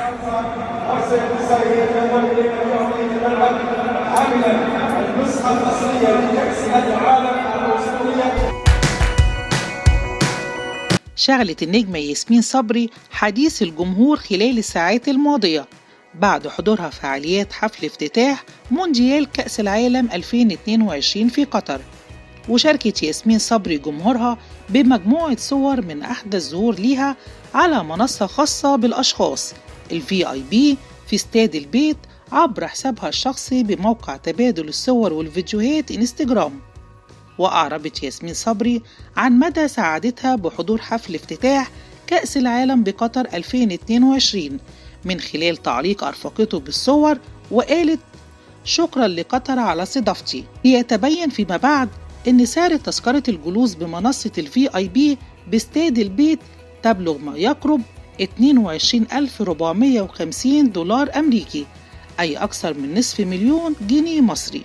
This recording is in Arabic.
أرسل رسالة تنضم إلينا في أرضية الملعب حاملا النسخة الأصلية لكأس العالم الأسطورية. شغلت النجمة ياسمين صبري حديث الجمهور خلال الساعات الماضية بعد حضورها فعاليات حفل افتتاح مونديال كأس العالم 2022 في قطر. وشاركت ياسمين صبري جمهورها بمجموعة صور من أحدث ظهور ليها على منصة خاصة بالأشخاص VIP في استاد البيت عبر حسابها الشخصي بموقع تبادل الصور والفيديوهات انستجرام. وأعربت ياسمين صبري عن مدى سعادتها بحضور حفل افتتاح كأس العالم بقطر 2022 من خلال تعليق أرفقته بالصور، وقالت: شكرا لقطر على استضافتي. ليتبين فيما بعد أن سعر تذكرة الجلوس بمنصة VIP باستاد البيت تبلغ ما يقرب 22,450 دولار أمريكي، أي أكثر من نصف مليون جنيه مصري.